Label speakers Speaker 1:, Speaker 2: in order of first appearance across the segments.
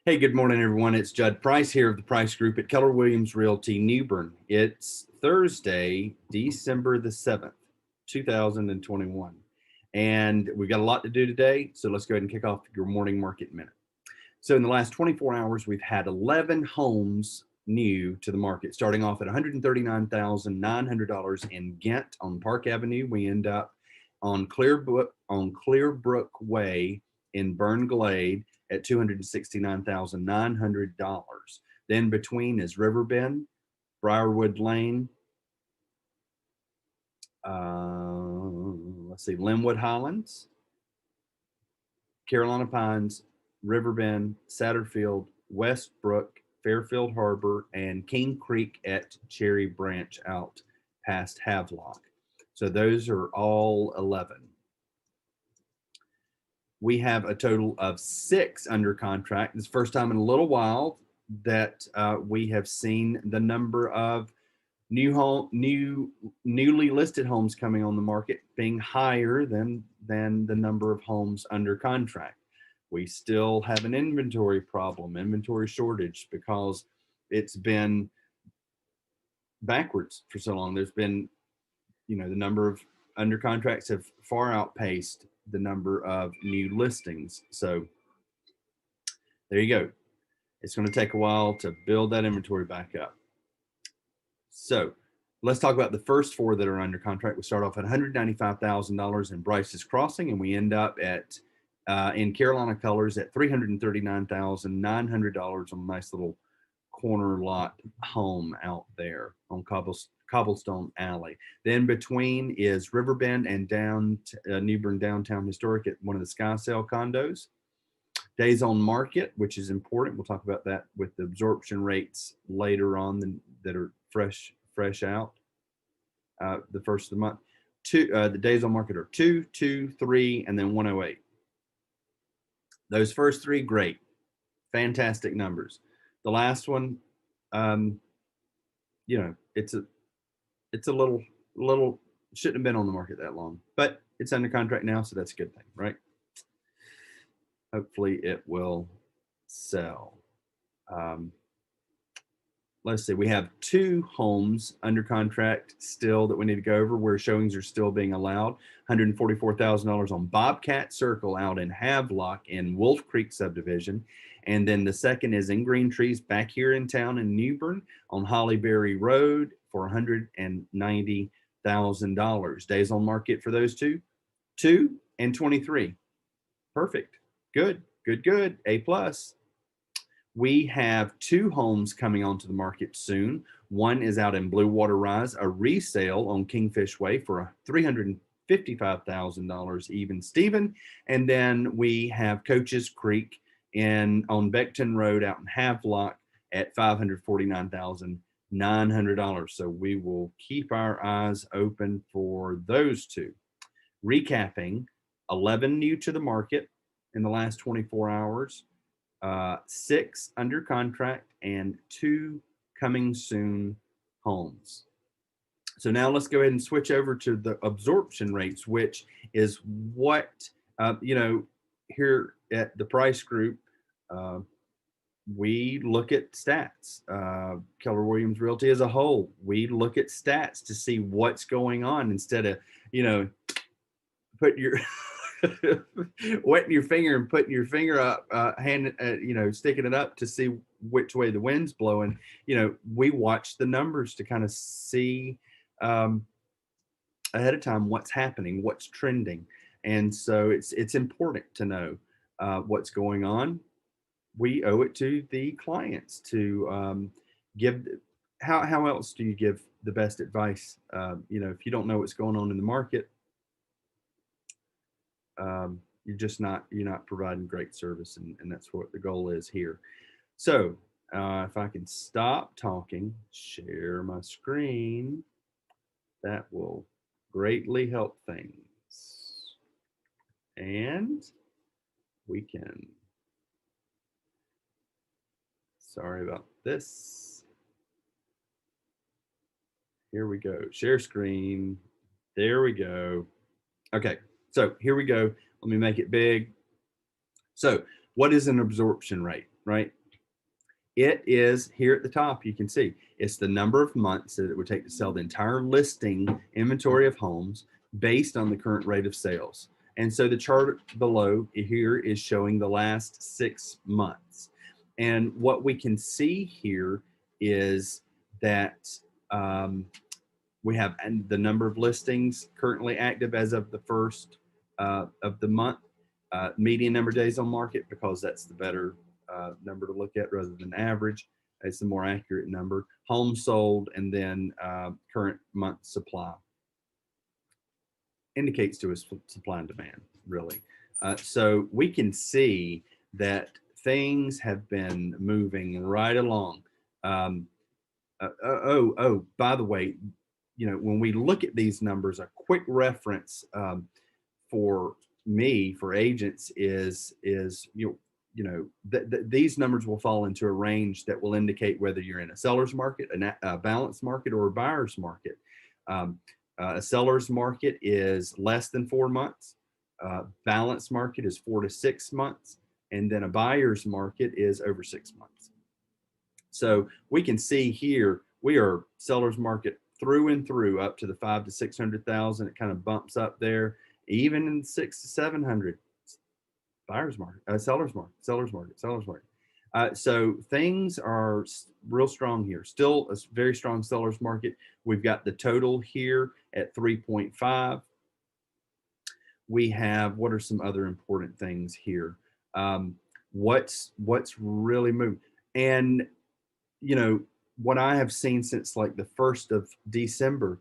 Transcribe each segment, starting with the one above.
Speaker 1: Hey, good morning, everyone. It's Judd Price here of the Price Group at Keller Williams Realty New Bern. It's Thursday, December the 7th, 2021. And we've got a lot to do today, so let's go ahead and kick off your morning market minute. So in the last 24 hours, we've had 11 homes new to the market, starting off at $139,900 in Ghent on Park Avenue. We end up on Clearbrook Way in Bern Glade at $269,900. Then between is Riverbend, Briarwood Lane, Linwood Highlands, Carolina Pines, Riverbend, Satterfield, Westbrook, Fairfield Harbor, and King Creek at Cherry Branch out past Havelock. So those are all 11. We have a total of 6 under contract. It's the first time in a little while that we have seen the number of newly listed homes coming on the market being higher than the number of homes under contract. We still have an inventory problem, inventory shortage, because it's been backwards for so long. There's been, the number of under contracts have far outpaced the number of new listings. So there you go. It's going to take a while to build that inventory back up. So let's talk about the first 4 that are under contract. We start off at $195,000 in Bryce's Crossing, and we end up at in Carolina Colors at $339,900 on a nice little corner lot home out there on Cobblestone Alley. Then between is Riverbend and New Bern Downtown Historic at one of the Sky Sale condos. Days on market, which is important. We'll talk about that with the absorption rates later on that are fresh out. The first of the month. The days on market are 2, 2, 3, and then 108. Those first 3, great, fantastic numbers. The last one, it's a little shouldn't have been on the market that long, but it's under contract now, so that's a good thing, right? Hopefully it will sell. Let's see, we have 2 homes under contract still that we need to go over where showings are still being allowed. $144,000 on Bobcat Circle out in Havelock in Wolf Creek subdivision. And then the second is in Green Trees back here in town in New Bern on Hollyberry Road for $190,000. Days on market for those 2, 2 and 23. Perfect. Good. A plus. We have 2 homes coming onto the market soon. One is out in Blue Water Rise, a resale on Kingfish Way for $355,000 even Steven. And then we have Coaches Creek on Beckton Road out in Havelock at $549,900. So we will keep our eyes open for those 2. Recapping, 11 new to the market in the last 24 hours. 6 under contract and 2 coming soon homes. So now let's go ahead and switch over to the absorption rates, which is what, here at the Price Group, we look at stats. Keller Williams Realty as a whole, we look at stats to see what's going on instead of, put your wetting your finger and putting your finger up, sticking it up to see which way the wind's blowing. We watch the numbers to kind of see ahead of time what's happening, what's trending, and so it's important to know what's going on. We owe it to the clients to give. How else do you give the best advice? If you don't know what's going on in the market, you're not providing great service, and that's what the goal is here. So if I can stop talking, share my screen, that will greatly help things. And we can, sorry about this. Here we go, share screen. There we go. Okay. So here we go. Let me make it big. So what is an absorption rate? right? It is here at the top. You can see it's the number of months that it would take to sell the entire listing inventory of homes based on the current rate of sales. And so the chart below here is showing the last 6 months. And what we can see here is that we have the number of listings currently active as of the first of the month, median number of days on market, because that's the better number to look at rather than average. It's the more accurate number. Homes sold, and then current month supply indicates to us supply and demand, really. So we can see that things have been moving right along. By the way, when we look at these numbers, a quick reference for me, for agents, is these numbers will fall into a range that will indicate whether you're in a seller's market, a balanced market, or a buyer's market. A seller's market is less than 4 months. Balanced market is 4 to 6 months, and then a buyer's market is over 6 months. So we can see here we are seller's market through and through, up to the 5 to 600,000. It kind of bumps up there, even in 6 to 700. Buyer's market, seller's market. So things are real strong here. Still a very strong seller's market. We've got the total here at 3.5. We have, what are some other important things here? What's really moved? And what I have seen since like the 1st of December,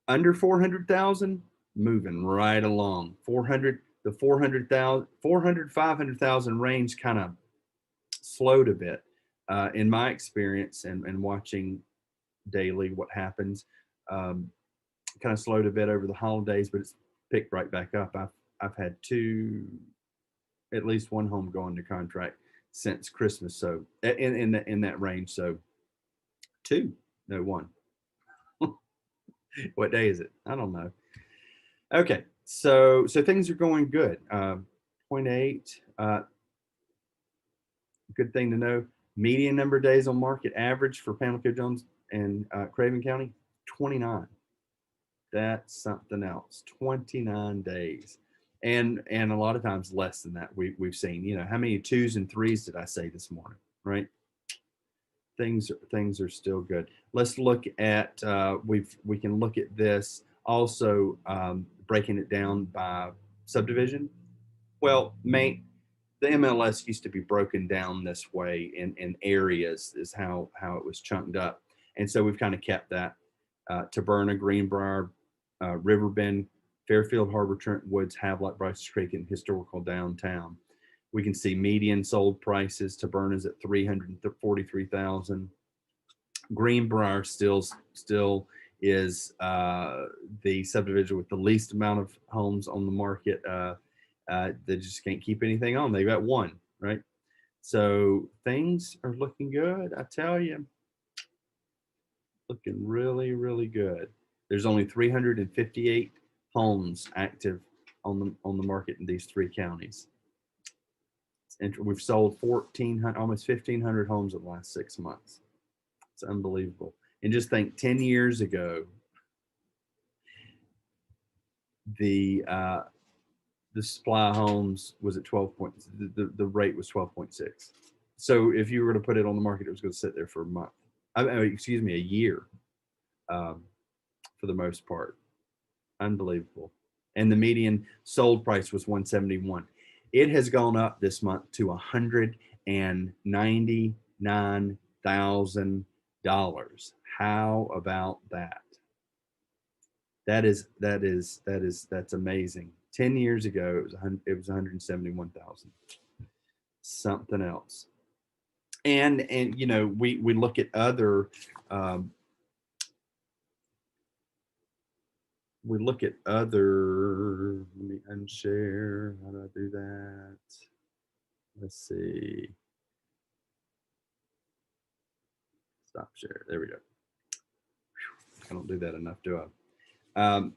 Speaker 1: under 400,000, moving right along. 500,000 range kind of slowed a bit in my experience, and watching daily what happens. Kind of slowed a bit over the holidays, but it's picked right back up. I've had at least one home go into contract since Christmas, so in that range. So one. What day is it? I don't know. Okay, so things are going good. 0.8. Good thing to know. Median number of days on market average for Pamlico Jones and Craven County, 29. That's something else. 29 days. And a lot of times less than that we've seen. How many 2s and 3s did I say this morning, right? Things are still good. Let's look at we can look at this also, breaking it down by subdivision. Well, the MLS used to be broken down this way in areas, is how it was chunked up, and so we've kind of kept that. Taberna, Greenbrier, Riverbend, Fairfield, Harbor, Trent Woods, Havelock, Bryce Creek, and historical downtown. We can see median sold prices. Taberna's at 343,000. Greenbrier still is the subdivision with the least amount of homes on the market. They just can't keep anything on. They've got one, right? So things are looking good, I tell you. Looking really, really good. There's only 358 homes active on the market in these 3 counties. And we've sold 1,400, almost 1,500 homes in the last 6 months. It's unbelievable. And just think, 10 years ago, the supply of homes was at 12 points. The rate was 12.6. So if you were to put it on the market, it was going to sit there for a month. A year, for the most part. Unbelievable. And the median sold price was 171. It has gone up this month to $199,000. How about that? That's amazing. 10 years ago, it was 171,000. Something else. And we look at other let me unshare. How do I do that? Let's see. Stop share. There we go. I don't do that enough, do I?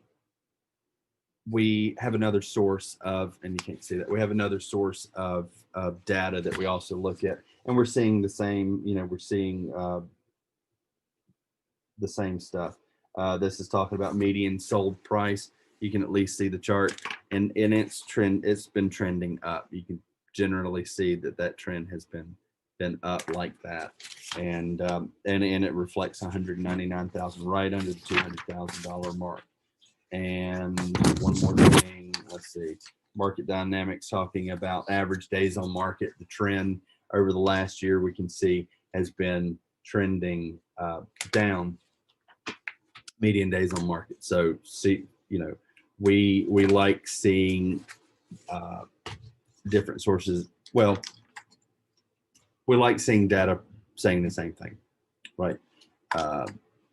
Speaker 1: we have another source of, and you can't see that, we have another source of data that we also look at, and we're seeing the same, we're seeing the same stuff. This is talking about median sold price. You can at least see the chart, and in its trend, it's been trending up. You can generally see that trend has been up like that, and it reflects 199,000, right under the $200,000 mark. And one more thing, let's see, market dynamics, talking about average days on market. The trend over the last year, we can see, has been trending down, median days on market. So see, we like seeing different sources. Well, we like seeing data saying the same thing, right?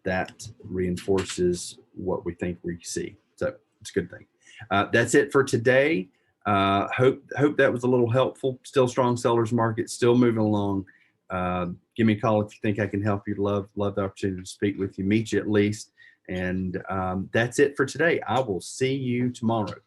Speaker 1: That reinforces what we think we see. So it's a good thing. That's it for today. Hope that was a little helpful. Still strong sellers market, still moving along. Give me a call if you think I can help you. Love the opportunity to speak with you, meet you at least. And that's it for today. I will see you tomorrow.